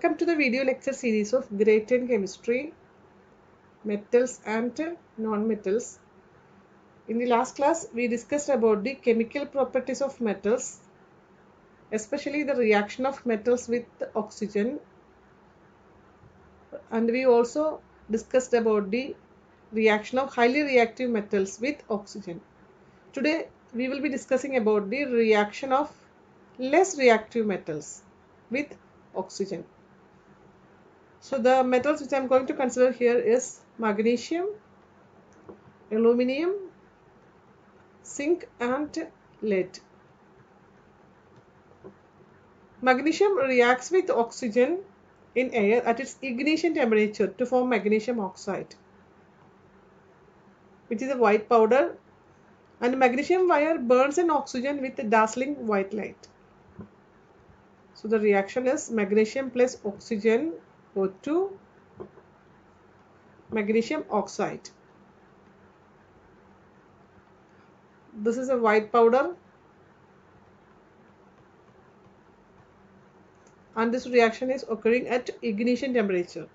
Welcome to the video lecture series of Grade 10 Chemistry, Metals and Non-Metals. In the last class, we discussed about the chemical properties of metals, especially the reaction of metals with oxygen. And we also discussed about the reaction of highly reactive metals with oxygen. Today, we will be discussing about the reaction of less reactive metals with oxygen. So the metals which I am going to consider here is magnesium, aluminium, zinc and lead. Magnesium reacts with oxygen in air at its ignition temperature to form magnesium oxide, which is a white powder, and magnesium wire burns in oxygen with a dazzling white light. So the reaction is magnesium plus oxygen, O2, magnesium oxide. This is a white powder, and this reaction is occurring at ignition temperature.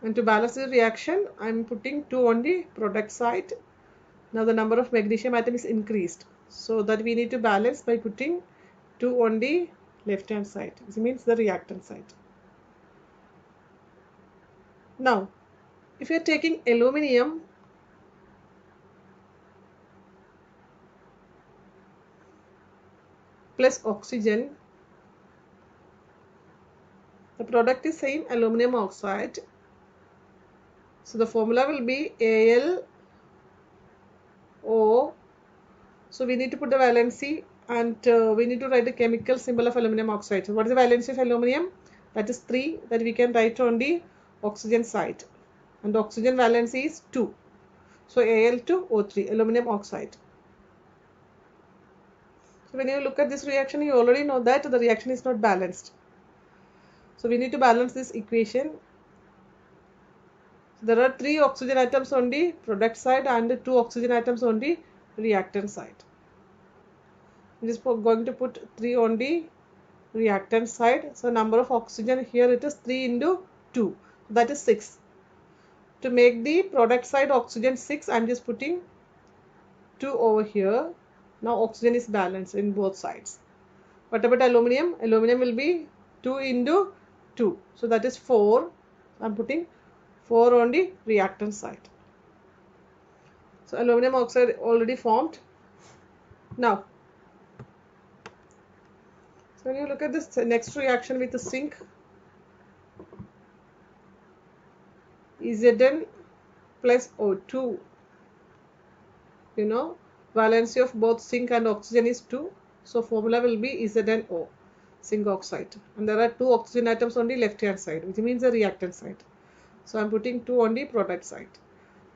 And to balance the reaction, I am putting 2 on the product side. Now the number of magnesium atoms is increased, so that we need to balance by putting 2 on the left hand side, which means the reactant side. Now, if you are taking aluminium, plus oxygen, the product is same, aluminum oxide. So the formula will be AlO. So we need to put the valency and we need to write the chemical symbol of aluminum oxide. So what is the valency of aluminium? That is 3, that we can write on the oxygen side. And the oxygen valency is 2. So Al2O3, aluminum oxide. So when you look at this reaction, you already know that the reaction is not balanced. So we need to balance this equation. So there are 3 oxygen atoms on the product side and 2 oxygen atoms on the reactant side. I'm just going to put 3 on the reactant side. So number of oxygen here, it is 3 into 2. That is 6. To make the product side oxygen 6, I'm just putting 2 over here. Now oxygen is balanced in both sides. What about aluminium? Aluminium will be 2 into 2. So that is 4. I'm putting 4 on the reactant side. So aluminum oxide already formed. Now, so when you look at this next reaction with the zinc, Zn plus O2, valency of both zinc and oxygen is 2. So formula will be ZnO, zinc oxide. And there are 2 oxygen atoms on the left hand side, which means the reactant side. So I am putting 2 on the product side.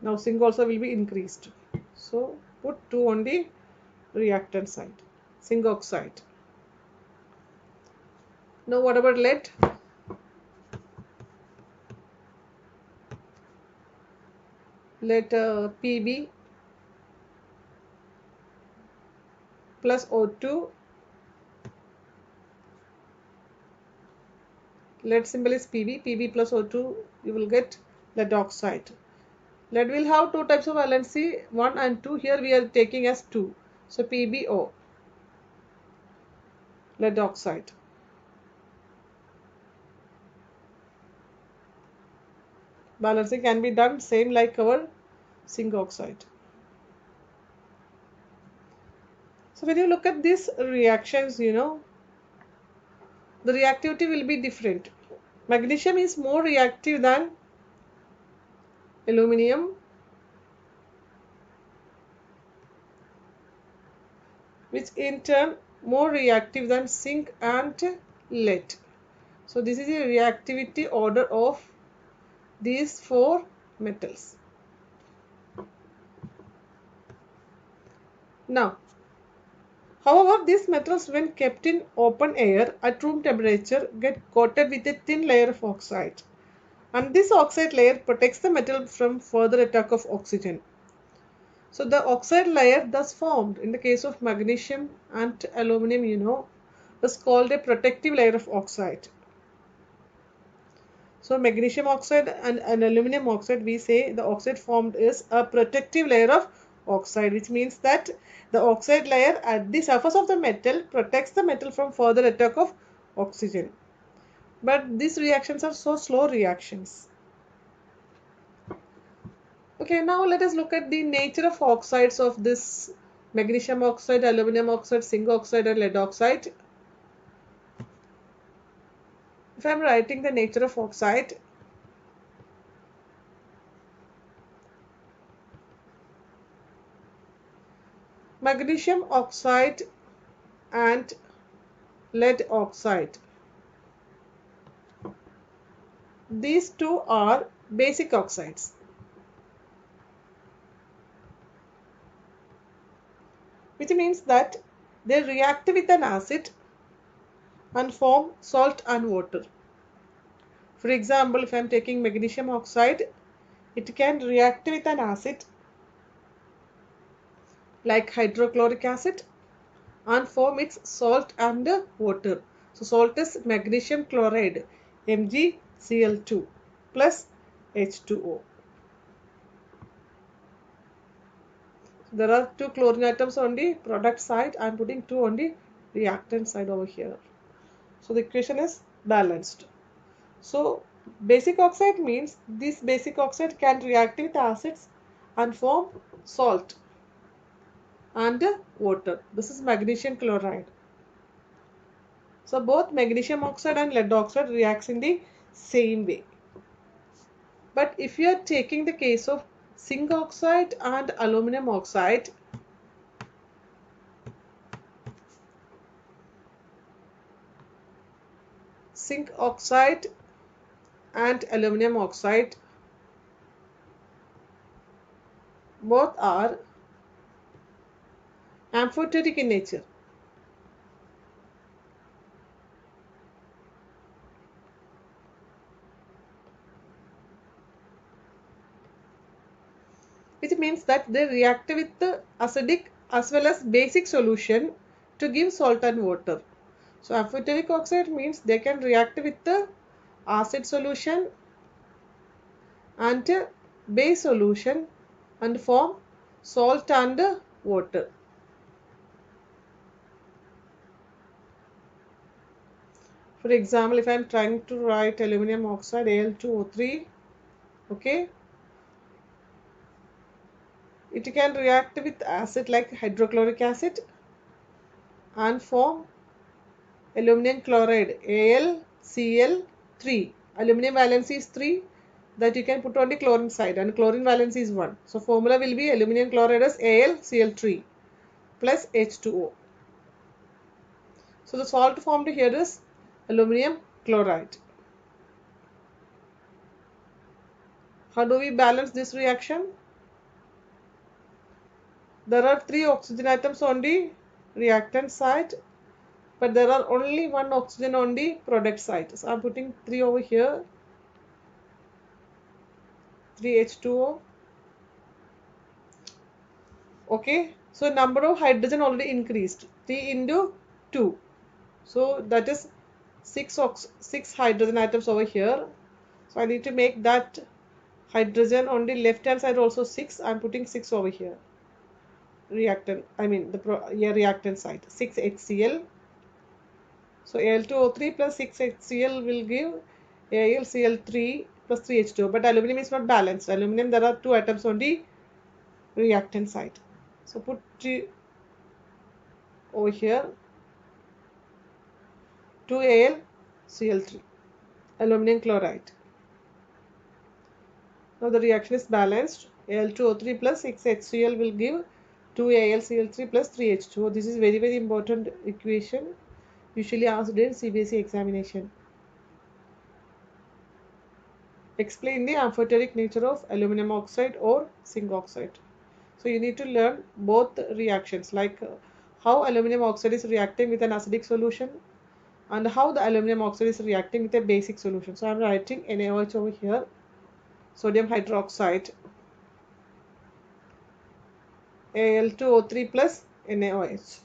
Now zinc also will be increased. So put 2 on the reactant side, zinc oxide. Now what about lead? Let Pb plus O2, lead symbol is Pb, Pb plus O2, you will get lead oxide. Lead will have 2 types of valency, 1 and 2. Here we are taking as 2. So PbO, lead oxide. Balancing can be done same like our zinc oxide. So when you look at these reactions, the reactivity will be different. Magnesium is more reactive than aluminium, which in turn more reactive than zinc and lead. So this is the reactivity order of these 4 metals. Now, however, these metals when kept in open air at room temperature get coated with a thin layer of oxide, and this oxide layer protects the metal from further attack of oxygen. So the oxide layer thus formed in the case of magnesium and aluminium, is called a protective layer of oxide. So magnesium oxide and aluminum oxide, we say the oxide formed is a protective layer of oxide, which means that the oxide layer at the surface of the metal protects the metal from further attack of oxygen. But these reactions are so slow reactions. Okay, now let us look at the nature of oxides of this magnesium oxide, aluminum oxide, zinc oxide and lead oxide. If I am writing the nature of oxide, magnesium oxide and lead oxide, these two are basic oxides, which means that they react with an acid and form salt and water. For example, if I am taking magnesium oxide, it can react with an acid like hydrochloric acid and form its salt and water. So salt is magnesium chloride, MgCl2 plus H2O. There are 2 chlorine atoms on the product side. I am putting 2 on the reactant side over here. So the equation is balanced. So basic oxide means this basic oxide can react with acids and form salt and water. This is magnesium chloride. So both magnesium oxide and lead oxide reacts in the same way. But if you are taking the case of zinc oxide and aluminum oxide, zinc oxide and aluminum oxide both are amphoteric in nature. Which means that they react with the acidic as well as basic solution to give salt and water. So amphoteric oxide means they can react with the acid solution and base solution and form salt and water. For example, if I am trying to write aluminum oxide Al2O3, okay, it can react with acid like hydrochloric acid and form aluminum chloride AlCl3. Aluminum valency is 3, that you can put on the chlorine side, and chlorine valency is 1. So formula will be aluminum chloride as AlCl3 plus H2O. So the salt formed here is aluminum chloride. How do we balance this reaction? There are 3 oxygen atoms on the reactant side, but there are only 1 oxygen on the product side. So I am putting 3 over here, 3H2O. Okay, so number of hydrogen already increased, 3 into 2. So that is 6 hydrogen atoms over here. So I need to make that hydrogen on the left hand side also 6. I am putting 6 over here. Reactant, I mean the reactant side, 6 HCl. So Al2O3 plus 6 HCl will give AlCl3 plus 3 H2O. But aluminum is not balanced. Aluminum, there are 2 atoms on the reactant side. So put 3 over here, 2AlCl3, aluminum chloride. Now the reaction is balanced. Al2O3 plus 6 HCl will give 2AlCl3 plus 3 H2O. This is very important equation, usually asked in CBSE examination. Explain the amphoteric nature of aluminum oxide or zinc oxide. So you need to learn both reactions, like how aluminum oxide is reacting with an acidic solution and how the aluminum oxide is reacting with a basic solution. So I am writing NaOH over here, sodium hydroxide, Al2O3 plus NaOH.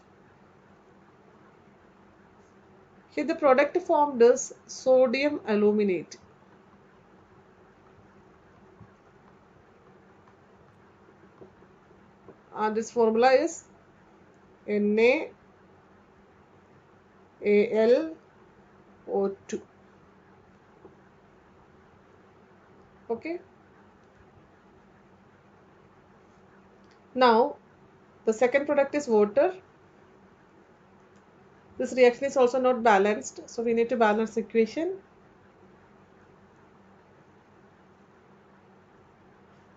Here the product formed is sodium aluminate. And this formula is NaAlO2. Okay. Now the second product is water. This reaction is also not balanced, so we need to balance the equation.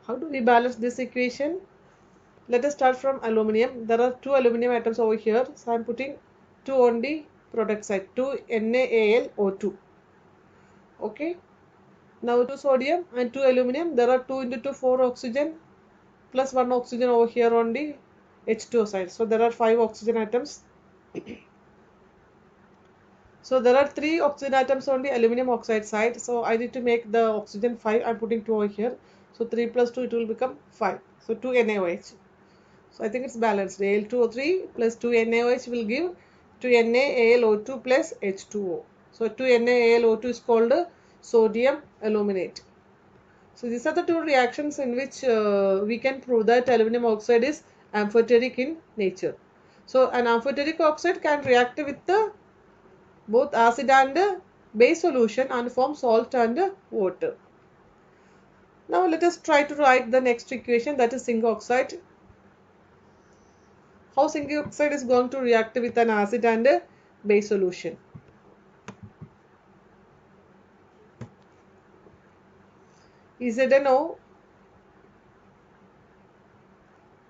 How do we balance this equation? Let us start from aluminium. There are two aluminium atoms over here, so I am putting 2 on the product side, 2 NaAlO2. Okay. Now 2 sodium and 2 aluminium. There are 2 into 2, 4 oxygen plus 1 oxygen over here on the H2O side. So there are 5 oxygen atoms. So there are 3 oxygen atoms on the aluminum oxide side. So I need to make the oxygen 5. I'm putting 2 over here. So 3 plus 2, it will become 5. So 2 NaOH. So I think it's balanced. Al2O3 plus 2 NaOH will give 2 NaAlO2 plus H2O. So 2 NaAlO2 is called sodium aluminate. So these are the two reactions in which we can prove that aluminum oxide is amphoteric in nature. So an amphoteric oxide can react with both acid and base solution and form salt and water. Now let us try to write the next equation, that is zinc oxide. How zinc oxide is going to react with an acid and a base solution. ZnO,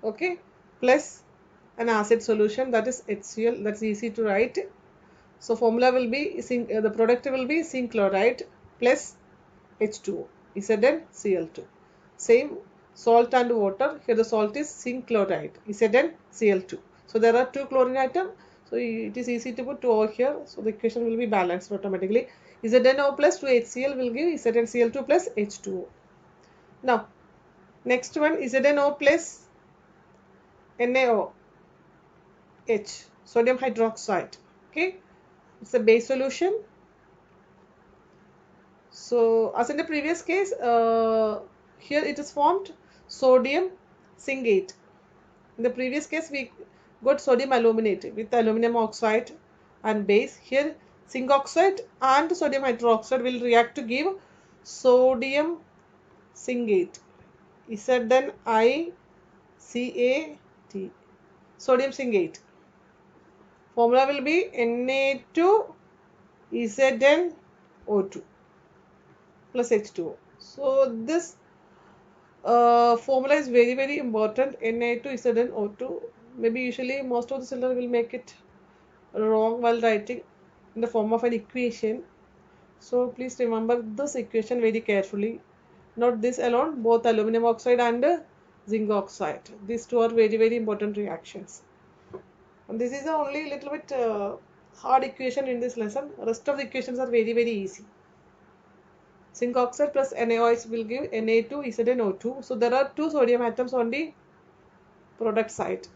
okay, plus an acid solution, that is HCl. That's easy to write. So formula will be zinc, the product will be zinc chloride plus H2O, ZnCl2. Same salt and water. Here the salt is zinc chloride, ZnCl2. So there are 2 chlorine atoms. So it is easy to put 2 over here. So the equation will be balanced automatically. ZnO plus 2 HCl will give ZnCl2 plus H2O. Now next one, ZnO plus NaOH, sodium hydroxide. Okay, it's a base solution. So as in the previous case, here it is formed sodium zingate. In the previous case we got sodium aluminate with aluminum oxide and base. Here zinc oxide and sodium hydroxide will react to give sodium zingate, ZnICAT, sodium zingate. Formula will be Na2ZnO2 plus H2O. So this formula is very important, Na2ZnO2. Maybe usually most of the children will make it wrong while writing in the form of an equation. So please remember this equation very carefully. Not this alone, both aluminum oxide and zinc oxide. These two are very important reactions. And this is the only little bit hard equation in this lesson. Rest of the equations are very easy. Zinc oxide plus NaOH will give Na2ZnO2. So there are 2 sodium atoms on the product side.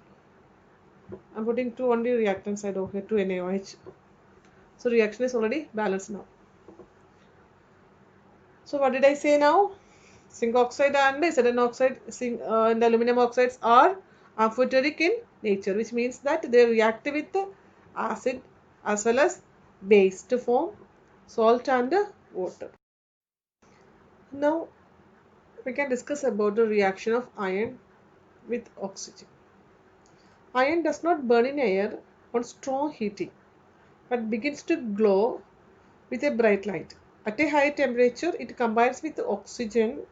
I'm putting 2 on the reactant side over here, 2 NaOH. So reaction is already balanced now. So what did I say now? Zinc oxide and Zn oxide and aluminum oxides are amphoteric in nature, which means that they react with acid as well as base to form salt and water. Now we can discuss about the reaction of iron with oxygen. Iron does not burn in air on strong heating but begins to glow with a bright light. At a high temperature, it combines with oxygen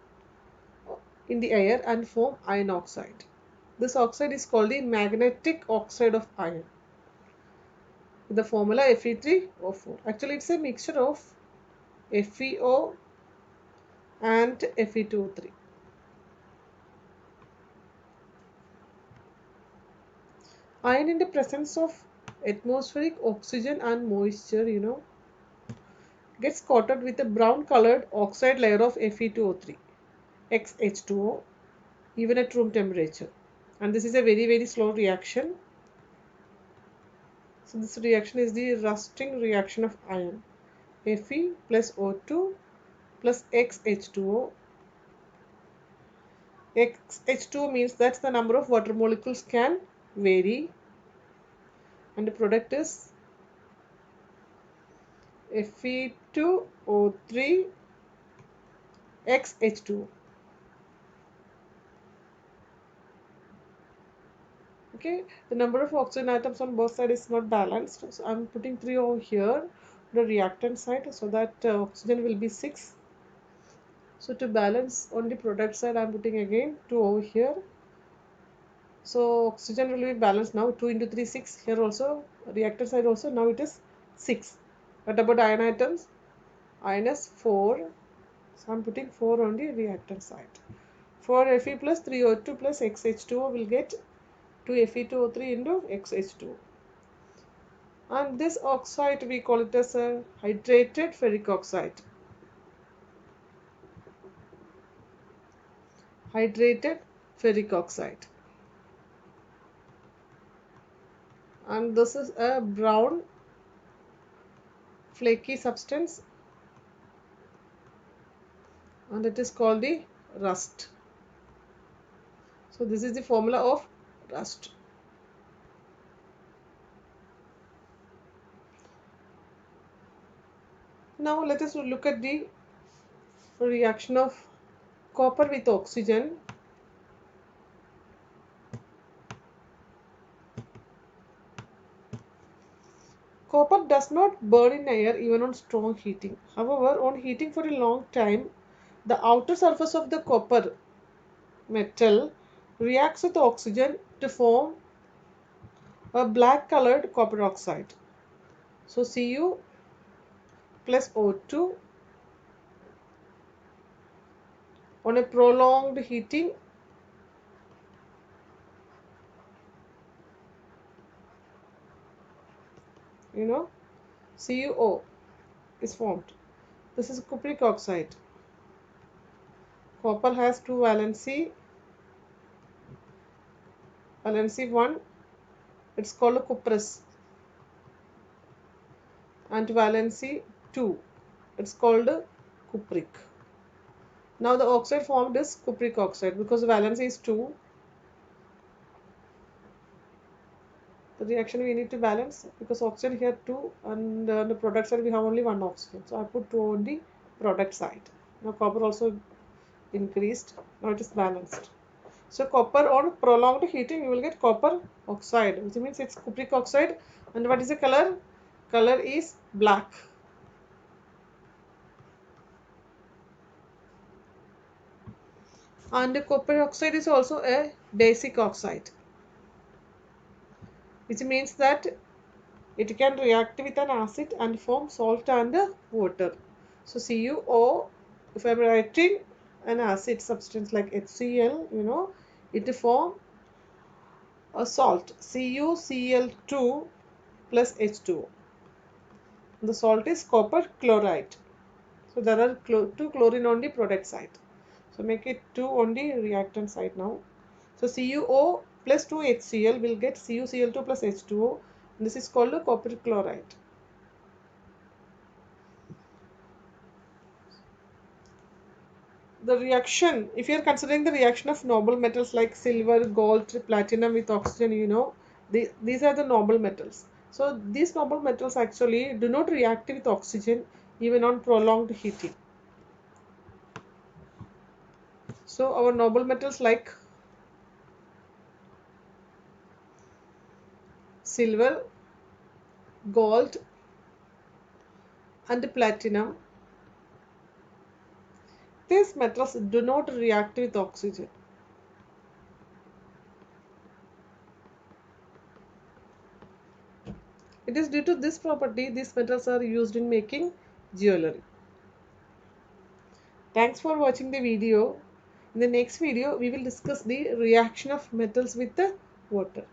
in the air and form iron oxide. This oxide is called the magnetic oxide of iron, with the formula Fe3O4. Actually, it's a mixture of FeO and Fe2O3. Iron in the presence of atmospheric oxygen and moisture, gets coated with a brown colored oxide layer of Fe2O3, XH2O, even at room temperature. And this is a very slow reaction. So this reaction is the rusting reaction of iron. Fe plus O2 plus XH2O. XH2O means that the number of water molecules can vary, and the product is Fe2O3 XH2O. Okay, the number of oxygen atoms on both sides is not balanced, so I'm putting 3 over here, the reactant side, so that oxygen will be 6. So to balance on the product side, I'm putting again 2 over here. So oxygen will be balanced now. 2 into 3 6. Here also reactant side also now it is 6. What about iron atoms? Iron is 4. So I'm putting 4 on the reactant side. 4 Fe plus 3O2 plus XH2O will get 2 Fe2O3 into XH2O. And this oxide we call it as a hydrated ferric oxide. Hydrated ferric oxide. And this is a brown flaky substance, and it is called the rust. So this is the formula of rust. Now let us look at the reaction of copper with oxygen. Copper does not burn in air even on strong heating. However, on heating for a long time, the outer surface of the copper metal reacts with oxygen to form a black colored copper oxide. So Cu plus O2 on a prolonged heating CuO is formed. This is cupric oxide. Copper has two valency. Valency 1, it's called a cuprous. And valency 2, it's called a cupric. Now the oxide formed is cupric oxide because valency is 2. The reaction we need to balance because oxygen here 2 and the product side we have only 1 oxygen. So I put 2 on the product side. Now copper also increased. Now it is balanced. So copper on prolonged heating you will get copper oxide, which means it's cupric oxide. And what is the color? Color is black. And the copper oxide is also a basic oxide, which means that it can react with an acid and form salt and water. So CuO, if I am writing an acid substance like HCl, it form a salt CuCl2 plus H2O. The salt is copper chloride. So there are 2 chlorine on the product side. So make it 2 on the reactant side now. So CuO plus 2 HCl will get CuCl2 plus H2O. This is called a copper chloride. The reaction, if you are considering the reaction of noble metals like silver, gold, platinum with oxygen, these are the noble metals. So these noble metals actually do not react with oxygen even on prolonged heating. So our noble metals like silver, gold and platinum, these metals do not react with oxygen. It is due to this property these metals are used in making jewelry. Thanks for watching the video. In the next video we will discuss the reaction of metals with the water.